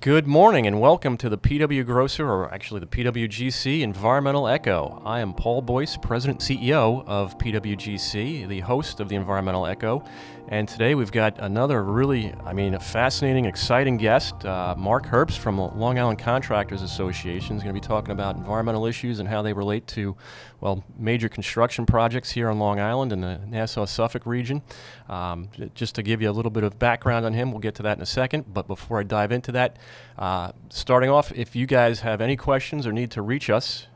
Good morning and welcome to the PW Grocer, or actually the PWGC Environmental Echo. I am Paul Boyce, President and CEO of PWGC, the host of the Environmental Echo. And today we've got another really, a fascinating, exciting guest. Marc Herbst from Long Island Contractors Association is going to be talking about environmental issues and how they relate to, major construction projects here on Long Island in the Nassau-Suffolk region. Just to give you a little bit of background on him, we'll get to that in a second. But before I dive into that, starting off, if you guys have any questions or need to reach us,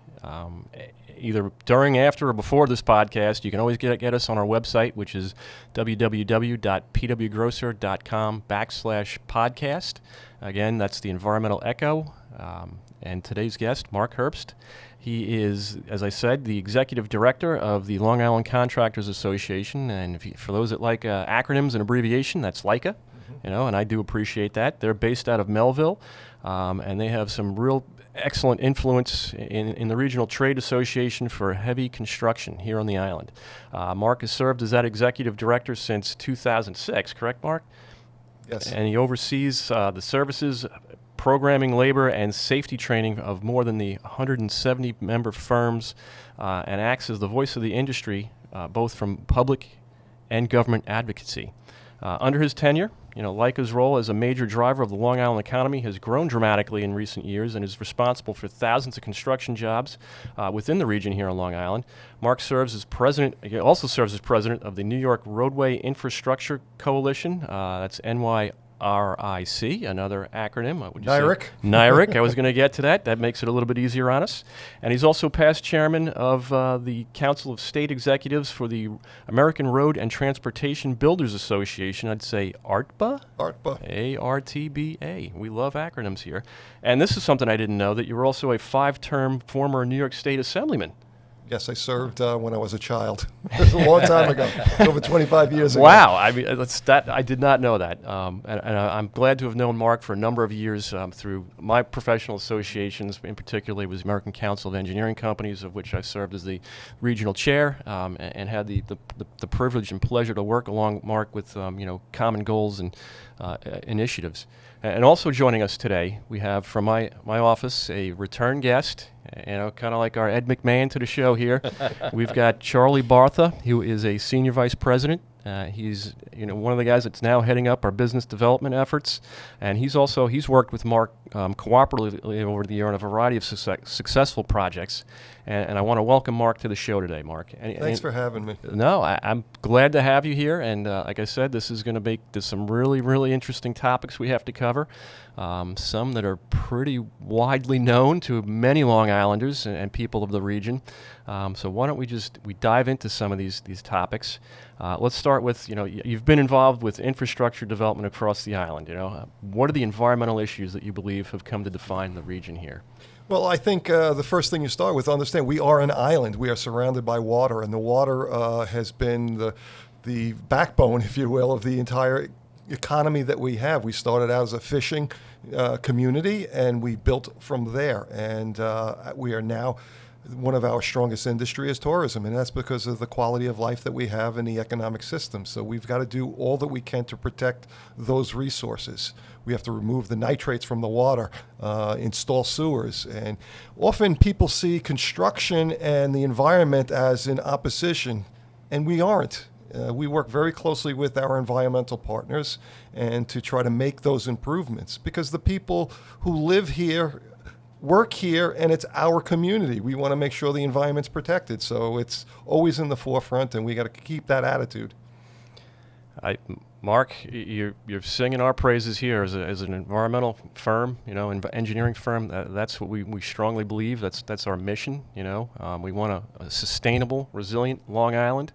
either during, after, or before this podcast, you can always get us on our website, which is www.pwgrocer.com/podcast. Again, that's the Environmental Echo. And today's guest, Marc Herbst. He is, as I said, the Executive Director of the Long Island Contractors Association. And for those that like acronyms and abbreviation, that's LICA. And I do appreciate that. They're based out of Melville, and they have some real excellent influence in the Regional Trade Association for heavy construction here on the island. Marc has served as that Executive Director since 2006, correct, Marc? Yes. And he oversees the services, programming, labor, and safety training of more than the 170 member firms, and acts as the voice of the industry, both from public and government advocacy. Under his tenure, LICA's role as a major driver of the Long Island economy has grown dramatically in recent years and is responsible for thousands of construction jobs within the region here on Long Island. Marc he also serves as president of the New York Roadway Infrastructure Coalition. That's NYRIC, another acronym. What would you NYRIC. say? NYRIC. I was going to get to that. That makes it a little bit easier on us. And he's also past chairman of the Council of State Executives for the American Road and Transportation Builders Association. I'd say ARTBA? ARTBA. ARTBA. We love acronyms here. And this is something I didn't know, that you were also a 5-term former New York State Assemblyman. Yes, I served when I was a child. It was a long time ago, over 25 years ago. Wow, I did not know that. And I'm glad to have known Marc for a number of years through my professional associations. In particular, was the American Council of Engineering Companies, of which I served as the regional chair, and had the privilege and pleasure to work along Marc with common goals and initiatives. And also joining us today, we have from my office a return guest, kind of like our Ed McMahon to the show here. We've got Charlie Bartha, who is a senior vice president. He's one of the guys that's now heading up our business development efforts, and he's worked with Marc cooperatively over the year on a variety of successful projects. And I want to welcome Marc to the show today, Marc. Thanks for having me. No, I'm glad to have you here. And like I said, this is going to make some really, really interesting topics we have to cover. Some that are pretty widely known to many Long Islanders and people of the region. So why don't we dive into some of these topics. Let's start with, you've been involved with infrastructure development across the island. What are the environmental issues that you believe have come to define the region here? Well, I think the first thing you start with, understand we are an island. We are surrounded by water, and the water has been the backbone, if you will, of the entire economy that we have. We started out as a fishing community, and we built from there. And we are now, one of our strongest industry is tourism, and that's because of the quality of life that we have in the economic system. So we've got to do all that we can to protect those resources. We have to remove the nitrates from the water, install sewers. And often people see construction and the environment as in opposition, and we aren't. We work very closely with our environmental partners and to try to make those improvements, because the people who live here work here, and it's our community. We want to make sure the environment's protected, so it's always in the forefront, and we got to keep that attitude. Marc, you're singing our praises here as an environmental firm, engineering firm. That's what we strongly believe. That's our mission. We want a sustainable, resilient Long Island.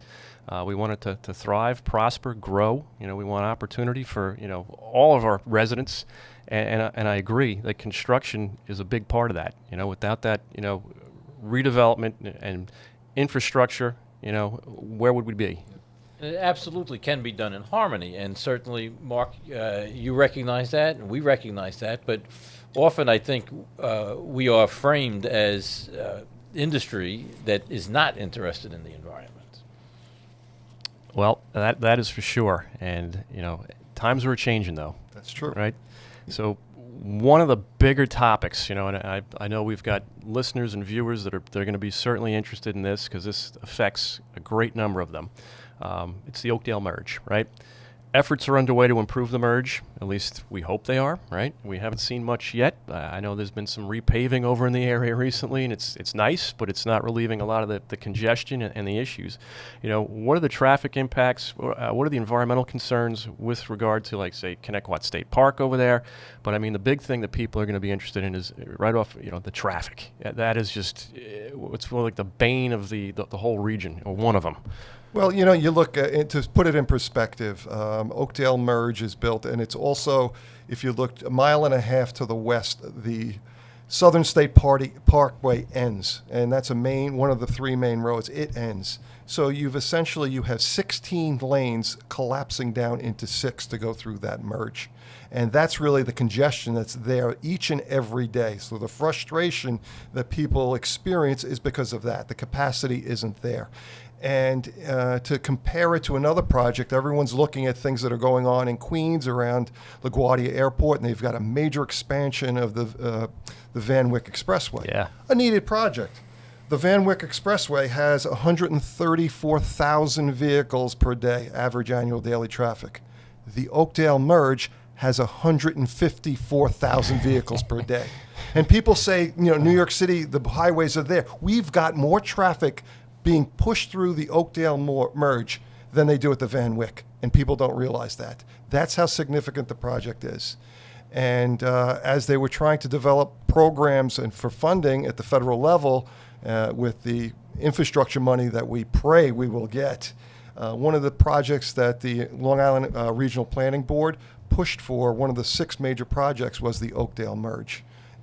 We want it to thrive, prosper, grow. We want opportunity for all of our residents. And I agree that construction is a big part of that. Without that, redevelopment and infrastructure, where would we be? It absolutely can be done in harmony, and certainly, Marc, you recognize that, and we recognize that. But often, I think we are framed as industry that is not interested in the environment. Well, that is for sure, and times are changing, though. That's true, right? So one of the bigger topics, and I know we've got listeners and viewers they're going to be certainly interested in this because this affects a great number of them. It's the Oakdale Merge, right? Efforts are underway to improve the merge. At least we hope they are, right? We haven't seen much yet. I know there's been some repaving over in the area recently, and it's nice, but it's not relieving a lot of the congestion and the issues. What are the traffic impacts? What are the environmental concerns with regard to, like, say, Connecticut State Park over there? But I mean, the big thing that people are going to be interested in is right off, the traffic. That is just it's more like the bane of the whole region, or one of them. Well, you look to put it in perspective, Oakdale Merge is built, and it's also, if you look a mile and a half to the west, the Southern State Parkway ends, and that's one of the three main roads. It ends. So you have 16 lanes collapsing down into 6 to go through that merge. And that's really the congestion that's there each and every day. So the frustration that people experience is because of that. The capacity isn't there. And to compare it to another project, everyone's looking at things that are going on in Queens around LaGuardia Airport, and they've got a major expansion of the Van Wyck Expressway. Yeah. A needed project. The Van Wyck Expressway has 134,000 vehicles per day, average annual daily traffic. The Oakdale Merge has 154,000 vehicles per day. And people say, New York City, the highways are there. We've got more traffic being pushed through the Oakdale Merge than they do at the Van Wyck, and people don't realize that. That's how significant the project is. And as they were trying to develop programs and for funding at the federal level with the infrastructure money that we pray we will get, one of the projects that the Long Island Regional Planning Board pushed for, one of the 6 major projects, was the Oakdale Merge.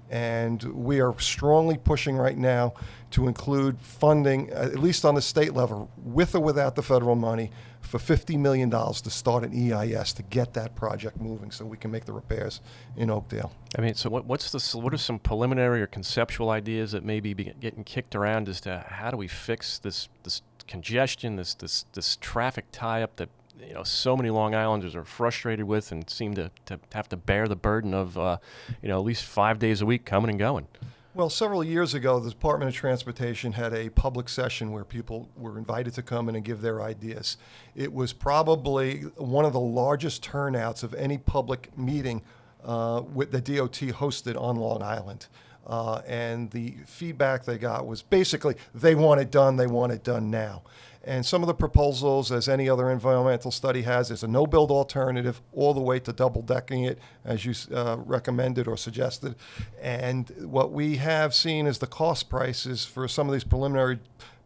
And we are strongly pushing right now to include funding, at least on the state level, with or without the federal money, for $50 million to start an EIS to get that project moving so we can make the repairs in Oakdale. I mean, so what are some preliminary or conceptual ideas that may be getting kicked around as to how do we fix this congestion, this traffic tie-up that so many Long Islanders are frustrated with and seem to have to bear the burden of, at least 5 days a week coming and going? Well, several years ago, the Department of Transportation had a public session where people were invited to come in and give their ideas. It was probably one of the largest turnouts of any public meeting with the DOT hosted on Long Island. And the feedback they got was basically they want it done now. And some of the proposals, as any other environmental study has, is a no-build alternative all the way to double-decking it, as you recommended or suggested. And what we have seen is the cost prices for some of these preliminary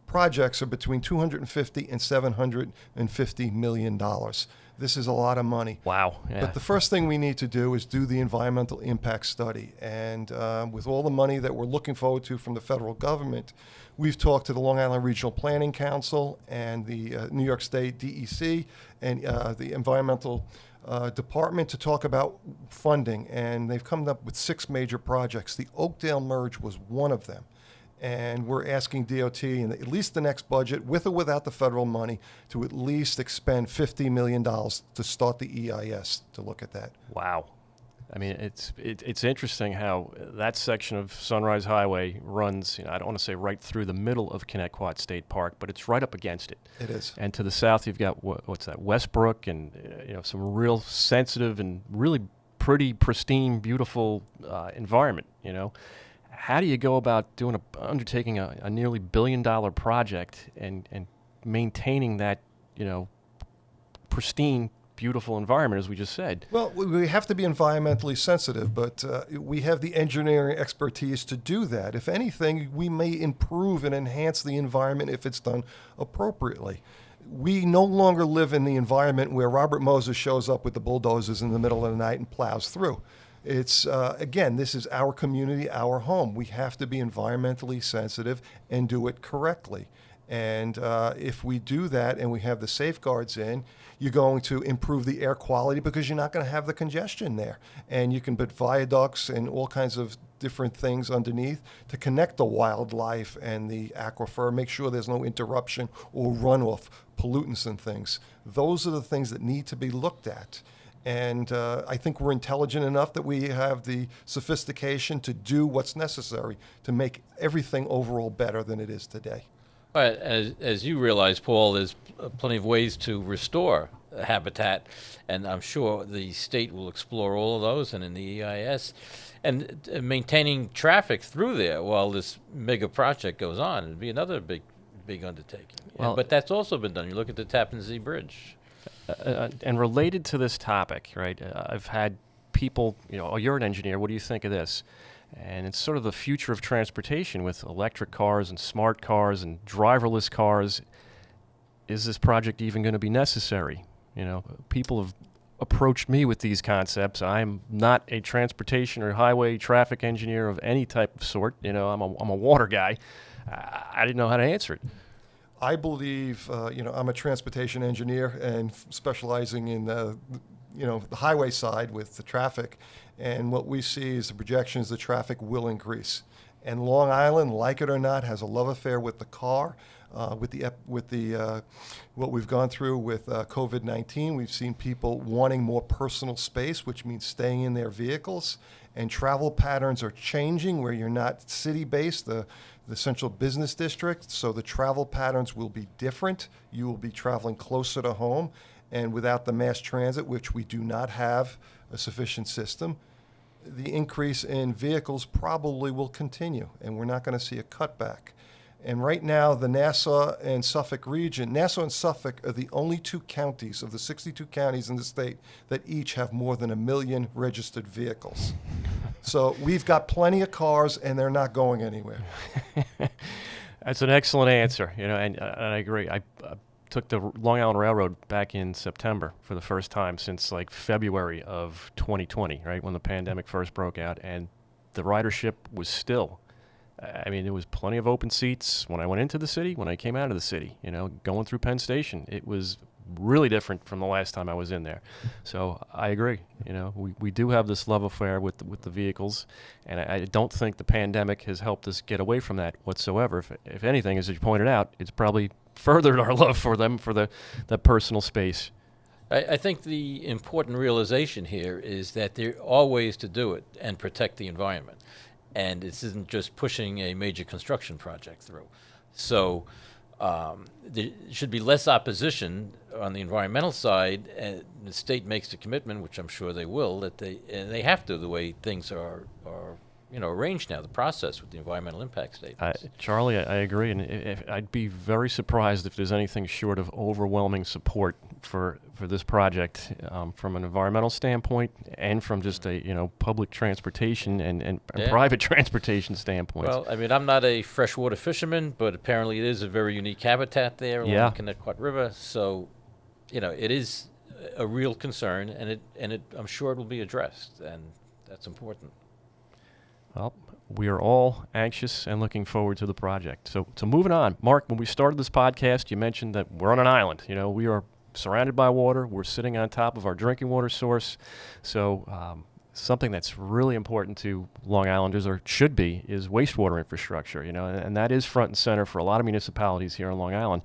projects are between $250 and $750 million. This is a lot of money. Wow. Yeah. But the first thing we need to do is do the environmental impact study. And with all the money that we're looking forward to from the federal government, we've talked to the Long Island Regional Planning Council and the New York State DEC and the Environmental Department to talk about funding. And they've come up with 6 major projects. The Oakdale Merge was one of them. And we're asking DOT in at least the next budget, with or without the federal money, to at least expend $50 million to start the EIS to look at that. Wow. I mean, it's interesting how that section of Sunrise Highway runs, I don't want to say right through the middle of Connecticut State Park, but it's right up against it. It is. And to the south, you've got, what's that, Westbrook, and some real sensitive and really pretty, pristine, beautiful environment, How do you go about undertaking a nearly $1 billion project and maintaining that, pristine, beautiful environment, as we just said? Well, we have to be environmentally sensitive, but we have the engineering expertise to do that. If anything, we may improve and enhance the environment if it's done appropriately. We no longer live in the environment where Robert Moses shows up with the bulldozers in the middle of the night and plows through. It's, again, this is our community, our home. We have to be environmentally sensitive and do it correctly. And if we do that and we have the safeguards in, you're going to improve the air quality because you're not going to have the congestion there. And you can put viaducts and all kinds of different things underneath to connect the wildlife and the aquifer, make sure there's no interruption or runoff, pollutants and things. Those are the things that need to be looked at. And I think we're intelligent enough that we have the sophistication to do what's necessary to make everything overall better than it is today. But as you realize, Paul, there's plenty of ways to restore habitat, and I'm sure the state will explore all of those, and in the EIS, and maintaining traffic through there while this mega project goes on. It'd be another big undertaking. Well, but that's also been done. You look at the Tappan Zee Bridge. And related to this topic, right? I've had people, oh, you're an engineer. What do you think of this? And it's sort of the future of transportation with electric cars and smart cars and driverless cars. Is this project even going to be necessary? People have approached me with these concepts. I'm not a transportation or highway traffic engineer of any type of sort. I'm a water guy. I didn't know how to answer it. I believe, I'm a transportation engineer and specializing in the highway side with the traffic. And what we see is the projections, the traffic will increase. And Long Island, like it or not, has a love affair with the car. With what we've gone through with COVID-19, we've seen people wanting more personal space, which means staying in their vehicles. And travel patterns are changing where you're not city-based, the central business district. So the travel patterns will be different. You will be traveling closer to home. And without the mass transit, which we do not have a sufficient system, the increase in vehicles probably will continue, and we're not going to see a cutback. And right now, the Nassau and Suffolk region, Nassau and Suffolk are the only two counties of the 62 counties in the state that each have more than 1 million registered vehicles. So we've got plenty of cars, and they're not going anywhere. That's an excellent answer, and I agree. I took the Long Island Railroad back in September for the first time since like February of 2020, right, when the pandemic first broke out, and the ridership was still, there was plenty of open seats when I went into the city, when I came out of the city, going through Penn Station. It was really different from the last time I was in there. So I agree. We do have this love affair with the vehicles, and I don't think the pandemic has helped us get away from that whatsoever. If anything, as you pointed out, it's probably furthered our love for them, for the personal space. I think the important realization here is that there are ways to do it and protect the environment. And this isn't just pushing a major construction project through. So there should be less opposition on the environmental side, and the state makes the commitment, which I'm sure they will, that they have to, the way things are arranged now, the process with the environmental impact statements. Charlie, I agree, and I'd be very surprised if there's anything short of overwhelming support for this project from an environmental standpoint and from just a public transportation and private transportation standpoint. Well, I'm not a freshwater fisherman, but apparently it is a very unique habitat there along the Connecticut River. So, it is a real concern, and I'm sure it will be addressed, and that's important. Well, we are all anxious and looking forward to the project. So moving on, Mark, when we started this podcast, you mentioned that we're on an island. We are surrounded by water. We're sitting on top of our drinking water source. So something that's really important to Long Islanders, or should be, is wastewater infrastructure. And that is front and center for a lot of municipalities here on Long Island.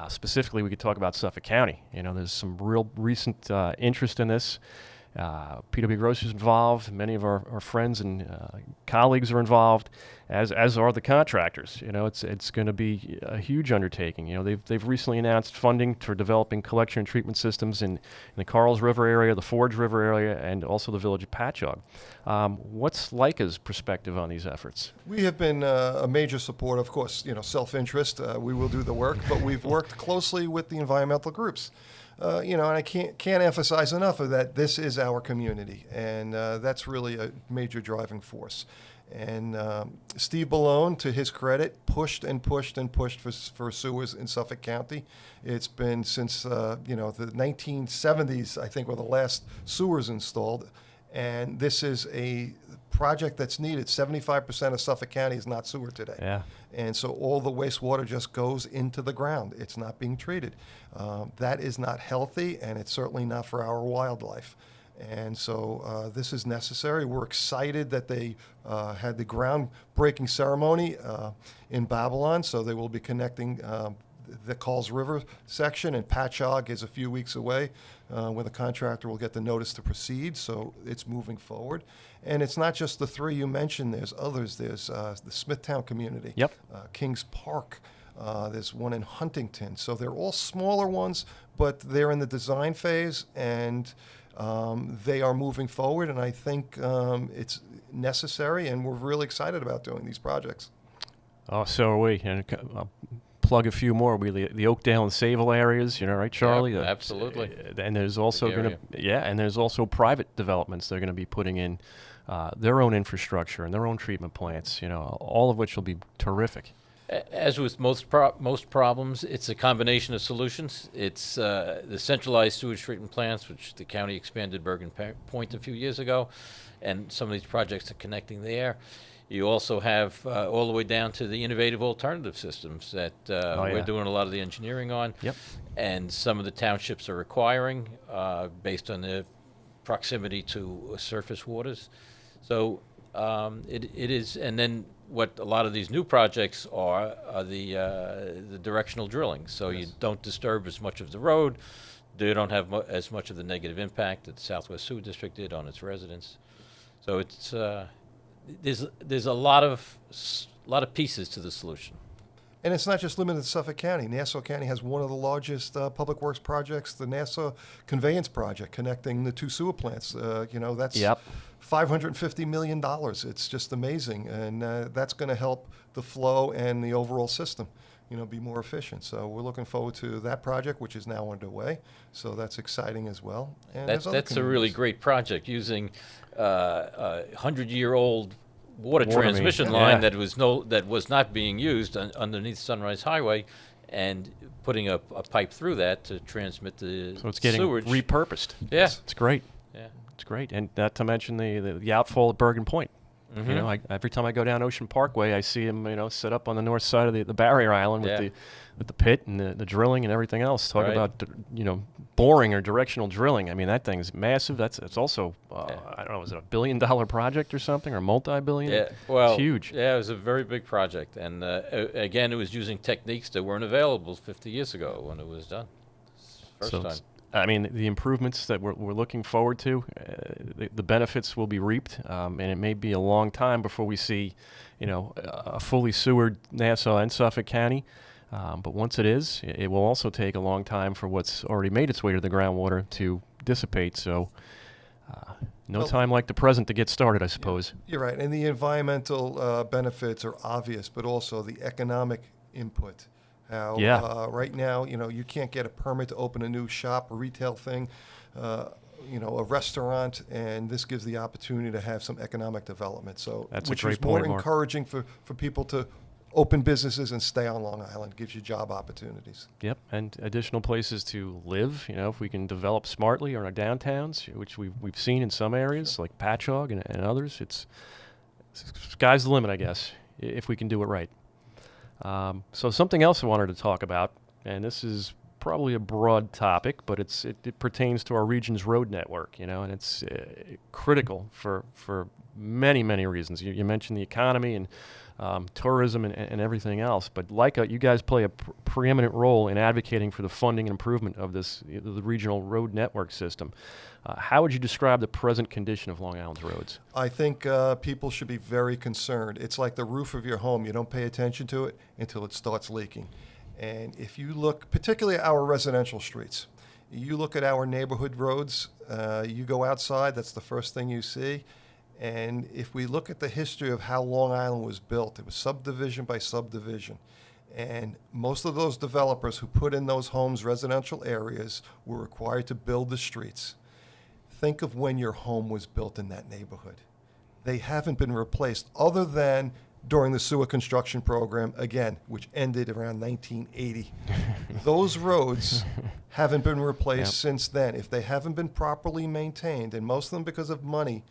Specifically, we could talk about Suffolk County. There's some real recent interest in this. PWGC is involved. Many of our friends and colleagues are involved, as are the contractors. It's going to be a huge undertaking. They've recently announced funding for developing collection and treatment systems in the Carls River area, the Forge River area, and also the village of Patchogue. What's LICA's perspective on these efforts? We have been a major supporter, of course, self-interest. We will do the work, but we've worked closely with the environmental groups. And I can't emphasize enough of that. This is our community, and that's really a major driving force. And Steve Ballone, to his credit, pushed for sewers in Suffolk County. It's been since the 1970s, I think, were the last sewers installed, and this is a project that's needed. 75% of Suffolk County is not sewer today. Yeah. And so all the wastewater just goes into the ground. It's not being treated. That is not healthy, and it's certainly not for our wildlife. And so this is necessary. We're excited that they had the groundbreaking ceremony in Babylon, so they will be connecting the Calls River section, and Patchogue is a few weeks away, where the contractor will get the notice to proceed. So it's moving forward. And it's not just the three you mentioned. There's others. There's the Smithtown community, Yep. Kings Park. There's one in Huntington. So they're all smaller ones, but they're in the design phase, and they are moving forward. And I think it's necessary, and we're really excited about doing these projects. Oh, so are we. And I'll plug a few more. The Oakdale and Sayville areas, right, Charlie? Yep, absolutely. And there's also Big going to, and there's also private developments they're going to be putting in their own infrastructure and their own treatment plants, all of which will be terrific. As with most problems, it's a combination of solutions. It's the centralized sewage treatment plants, which the county expanded Bergen Point a few years ago, and some of these projects are connecting there. You also have all the way down to the innovative alternative systems that we're doing a lot of the engineering on. Yep. And some of the townships are requiring based on the proximity to surface waters. So it is, and then what a lot of these new projects are the directional drilling. So you don't disturb as much of the road. They don't have as much of the negative impact that the Southwest Sewer District did on its residents. So it's there's a lot of pieces to the solution. And it's not just limited to Suffolk County. Nassau County has one of the largest public works projects, the Nassau Conveyance Project, connecting the two sewer plants. That's $550 million. It's just amazing. And that's going to help the flow and the overall system, be more efficient. So we're looking forward to that project, which is now underway. So that's exciting as well. And That's a really great project, using a 100-year-old water transmission line that was not being used underneath Sunrise Highway, and putting a pipe through that to transmit the So it's getting sewage. repurposed. Yeah. It's great. Yeah. It's great. And not to mention the outfall at Bergen Point. Mhm. Every time I go down Ocean Parkway, I see them, set up on the north side of the barrier island with the pit and the drilling and everything else. Talk about, boring or directional drilling. I mean, that thing's massive. It's also, I don't know, is it $1 billion project or something, or multi-billion? Yeah, well, it's huge. Yeah, it was a very big project, and again, it was using techniques that weren't available 50 years ago when it was done. First time. I mean, the improvements that we're looking forward to, the benefits will be reaped, and it may be a long time before we see, a fully sewered Nassau and Suffolk County. But once it is, it will also take a long time for what's already made its way to the groundwater to dissipate. So, time like the present to get started, I suppose. You're right. And the environmental benefits are obvious, but also the economic input. How right now, you can't get a permit to open a new shop or retail thing, a restaurant, and this gives the opportunity to have some economic development. So, That's which a great is more point, Mark. encouraging for people to open businesses and stay on Long Island. Gives you job opportunities. Yep, and additional places to live. If we can develop smartly in our downtowns, which we've seen in some areas like Patchogue and others, it's sky's the limit, I guess, if we can do it right. So something else I wanted to talk about, and this is probably a broad topic, but it pertains to our region's road network, and it's critical for many, many reasons. You mentioned the economy and tourism and everything else, but you guys play a preeminent role in advocating for the funding and improvement of the regional road network system. How would you describe the present condition of Long Island's roads? I think people should be very concerned. It's like the roof of your home. You don't pay attention to it until it starts leaking. And if you look, particularly at our residential streets, you look at our neighborhood roads, you go outside, that's the first thing you see. And if we look at the history of how Long Island was built, it was subdivision by subdivision. And most of those developers who put in those homes, residential areas, were required to build the streets. Think of when your home was built in that neighborhood. They haven't been replaced other than during the sewer construction program, again, which ended around 1980. Those roads haven't been replaced since then. If they haven't been properly maintained, and most of them because of money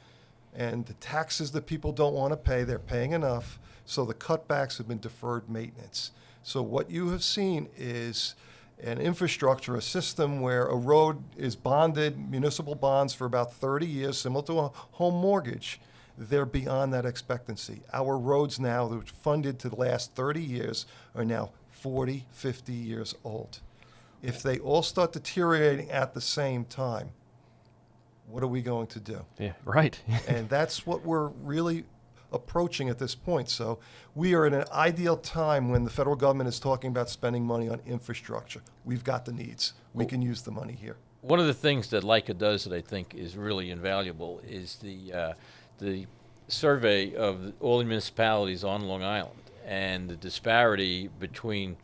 and the taxes that people don't want to pay, they're paying enough, so the cutbacks have been deferred maintenance. So what you have seen is an infrastructure, a system where a road is bonded, municipal bonds for about 30 years, similar to a home mortgage. They're beyond that expectancy. Our roads now that were funded to last 30 years are now 40, 50 years old. If they all start deteriorating at the same time, what are we going to do? Yeah, right. And that's what we're really approaching at this point. So we are in an ideal time when the federal government is talking about spending money on infrastructure. We've got the needs. We can use the money here. One of the things that LICA does that I think is really invaluable is the survey of all the municipalities on Long Island and the disparity between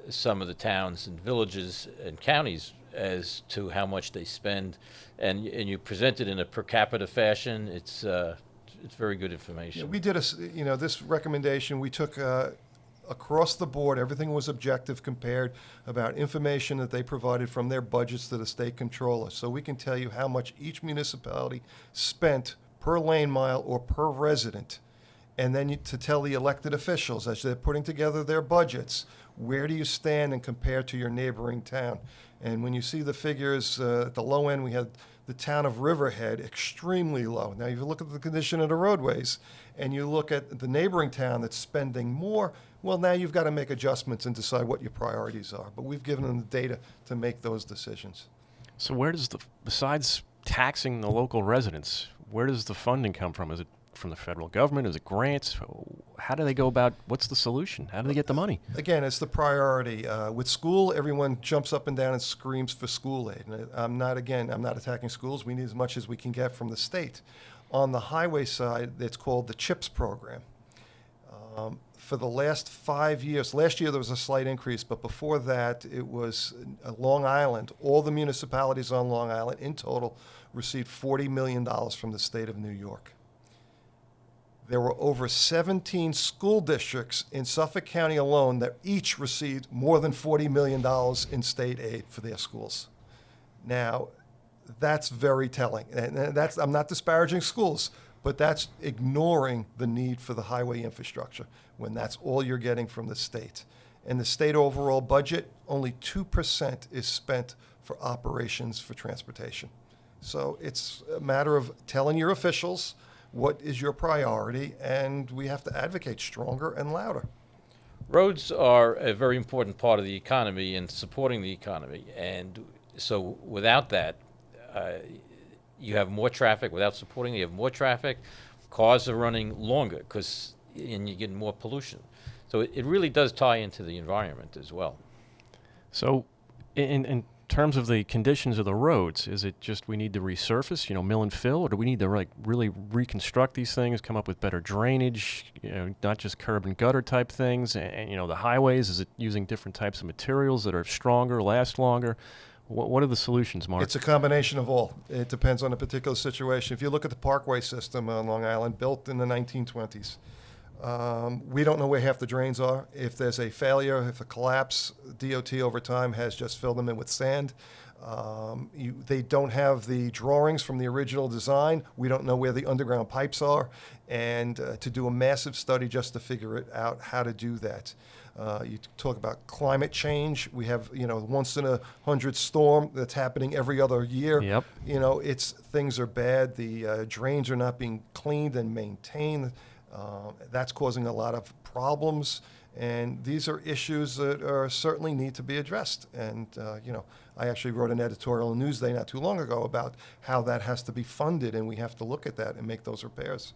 some of the towns and villages and counties as to how much they spend, and you present it in a per capita fashion. It's very good information. Yeah, we did this recommendation we took across the board. Everything was objective compared about information that they provided from their budgets to the state controller. So we can tell you how much each municipality spent per lane mile or per resident. And then to tell the elected officials as they're putting together their budgets, where do you stand and compare to your neighboring town? And when you see the figures at the low end, we had the town of Riverhead extremely low. Now, if you look at the condition of the roadways and you look at the neighboring town that's spending more, well, now you've got to make adjustments and decide what your priorities are. But we've given them the data to make those decisions. So where does besides taxing the local residents, where does the funding come from? Is it from the federal government? Is it grants? How do they go about, what's the solution? How do they get the money? Again, it's the priority. With school, everyone jumps up and down and screams for school aid. And I'm not attacking schools. We need as much as we can get from the state. On the highway side, it's called the CHIPS program. For the last 5 years, last year there was a slight increase, but before that it was Long Island. All the municipalities on Long Island in total received $40 million from the state of New York. There were over 17 school districts in Suffolk County alone that each received more than $40 million in state aid for their schools. Now, that's very telling. And I'm not disparaging schools, but that's ignoring the need for the highway infrastructure when that's all you're getting from the state. And the state overall budget, only 2% is spent for operations for transportation. So it's a matter of telling your officials what is your priority, and we have to advocate stronger and louder. Roads are a very important part of the economy and supporting the economy. And so without that, you have more traffic. Without supporting, you have more traffic. Cars are running longer and you get more pollution. So it really does tie into the environment as well. So in terms of the conditions of the roads, is it just we need to resurface, mill and fill, or do we need to really reconstruct these things, come up with better drainage, not just curb and gutter type things, and the highways, is it using different types of materials that are stronger, last longer? What are the solutions, Mark? It's a combination of all. It depends on a particular situation. If you look at the parkway system on Long Island, built in the 1920s, we don't know where half the drains are. If there's a failure, if a collapse, DOT over time has just filled them in with sand. They don't have the drawings from the original design. We don't know where the underground pipes are. And to do a massive study just to figure it out how to do that. You talk about climate change. We have, once in 100 storm that's happening every other year. Yep. Things are bad. The drains are not being cleaned and maintained. That's causing a lot of problems, and these are issues that certainly need to be addressed. And I actually wrote an editorial in Newsday not too long ago about how that has to be funded, and we have to look at that and make those repairs.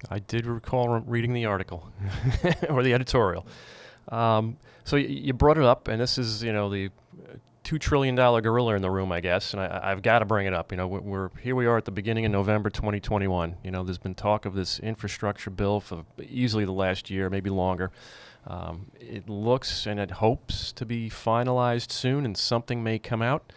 I did recall reading the article or the editorial. So you brought it up, and this is the $2 trillion gorilla in the room, I guess, and I've got to bring it up. We're here. We are at the beginning of November 2021. There's been talk of this infrastructure bill for easily the last year, maybe longer. It looks and it hopes to be finalized soon, and something may come out.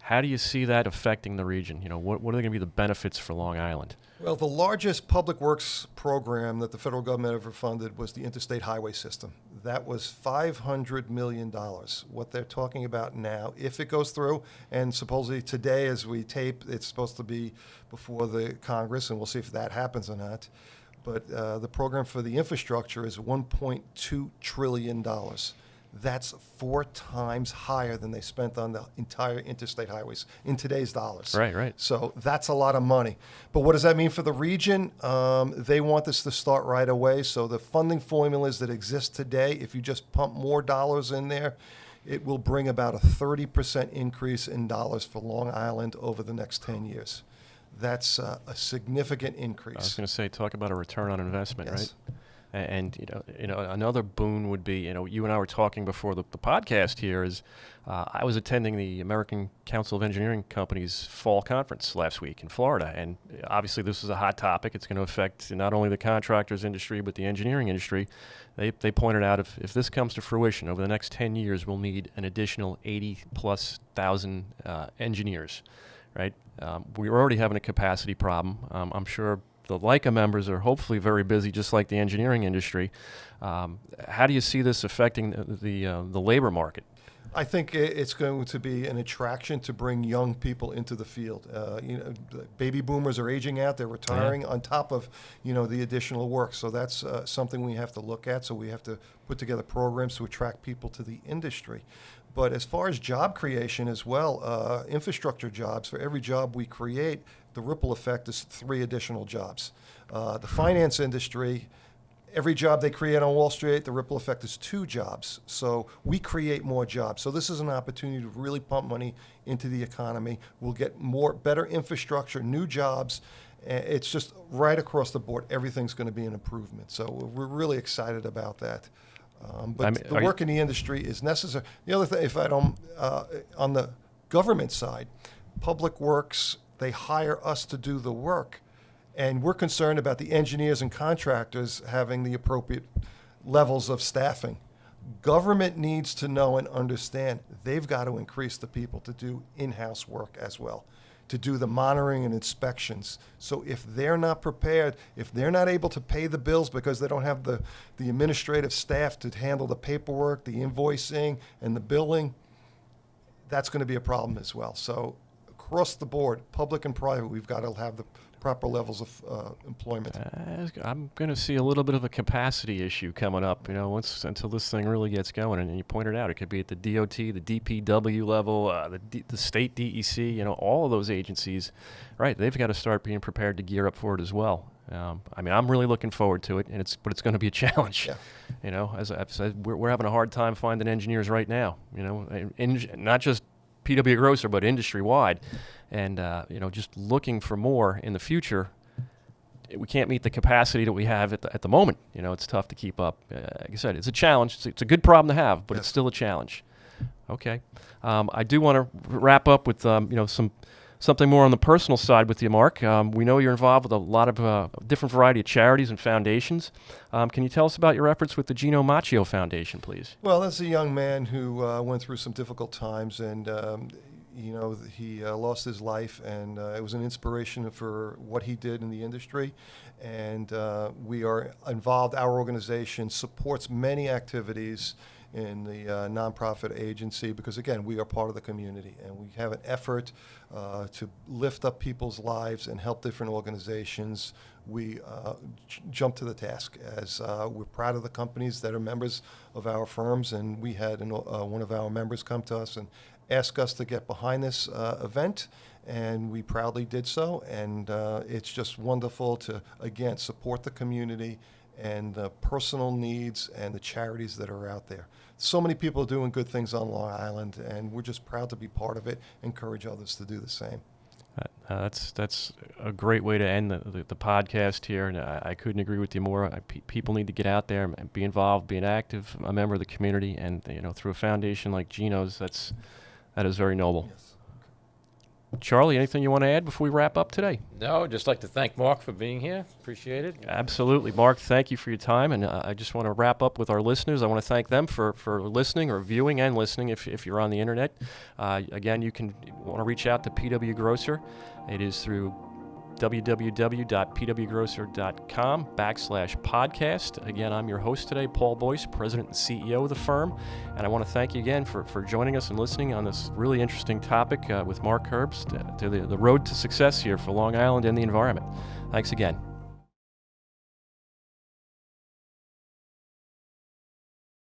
How do you see that affecting the region? What are going to be the benefits for Long Island? Well, the largest public works program that the federal government ever funded was the interstate highway system. That was $500 million. What they're talking about now, if it goes through, and supposedly today as we tape, it's supposed to be before the Congress, and we'll see if that happens or not. But the program for the infrastructure is $1.2 trillion. That's 4 times higher than they spent on the entire interstate highways in today's dollars. Right. So that's a lot of money. But what does that mean for the region? They want this to start right away. So the funding formulas that exist today, if you just pump more dollars in there, it will bring about a 30% increase in dollars for Long Island over the next 10 years. That's a significant increase. I was going to say, talk about a return on investment, Yes. right? And another boon would be, you and I were talking before the podcast here, is I was attending the American Council of Engineering Companies fall conference last week in Florida, and obviously this is a hot topic. It's going to affect not only the contractors industry but the engineering industry. They pointed out if this comes to fruition over the next 10 years, we'll need an additional 80,000+ engineers, right? We're already having a capacity problem. I'm sure the LICA members are hopefully very busy, just like the engineering industry. How do you see this affecting the labor market? I think it's going to be an attraction to bring young people into the field. Baby boomers are aging out; they're retiring. On top of the additional work, so that's something we have to look at. So we have to put together programs to attract people to the industry. But as far as job creation as well, infrastructure jobs, for every job we create, the ripple effect is 3 additional jobs. The finance industry, every job they create on Wall Street, the ripple effect is 2 jobs. So we create more jobs. So this is an opportunity to really pump money into the economy. We'll get better infrastructure, new jobs. It's just right across the board. Everything's going to be an improvement. So we're really excited about that. But the work in the industry is necessary. The other thing, if I don't, on the government side, Public Works, they hire us to do the work. And we're concerned about the engineers and contractors having the appropriate levels of staffing. Government needs to know and understand they've got to increase the people to do in-house work as well, to do the monitoring and inspections. So if they're not prepared, if they're not able to pay the bills because they don't have the administrative staff to handle the paperwork, the invoicing, and the billing, that's going to be a problem as well. So across the board, public and private, we've got to have the proper levels of employment. I'm going to see a little bit of a capacity issue coming up, until this thing really gets going. And you pointed out it could be at the DOT, the DPW level, the state DEC, all of those agencies, right? They've got to start being prepared to gear up for it as well. I'm really looking forward to it, but it's going to be a challenge. Yeah. As I've said, we're having a hard time finding engineers right now. Not just PW Grosser, but industry-wide. And, just looking for more in the future, we can't meet the capacity that we have at the moment. It's tough to keep up. Like I said, it's a challenge. It's a good problem to have, but It's still a challenge. Okay. I do want to wrap up with, something more on the personal side with you, Marc. We know you're involved with a lot of different variety of charities and foundations. Can you tell us about your efforts with the Gino Macchio Foundation, please? Well, that's a young man who went through some difficult times, and he lost his life, and it was an inspiration for what he did in the industry. And we are involved. Our organization supports many activities in the nonprofit agency because, again, we are part of the community, and we have an effort to lift up people's lives and help different organizations. We jump to the task as we're proud of the companies that are members of our firms, and we had one of our members come to us and ask us to get behind this event, and we proudly did so. And it's just wonderful to, again, support the community and the personal needs and the charities that are out there. So many people are doing good things on Long Island, and we're just proud to be part of it, encourage others to do the same. That's a great way to end the podcast here, and I couldn't agree with you more. People need to get out there and be involved, be an active a member of the community, and through a foundation like Gino's, that is very noble. Yes. Charlie, anything you want to add before we wrap up today? No, just like to thank Marc for being here. Appreciate it. Absolutely. Marc, thank you for your time. And I just want to wrap up with our listeners. I want to thank them for listening or viewing and listening if you're on the internet. Again, you want to reach out to PW Grosser. It is through www.pwgrosser.com/podcast. Again, I'm your host today, Paul Boyce, President and CEO of the firm. And I want to thank you again for joining us and listening on this really interesting topic with Marc Herbst to the road to success here for Long Island and the environment. Thanks again.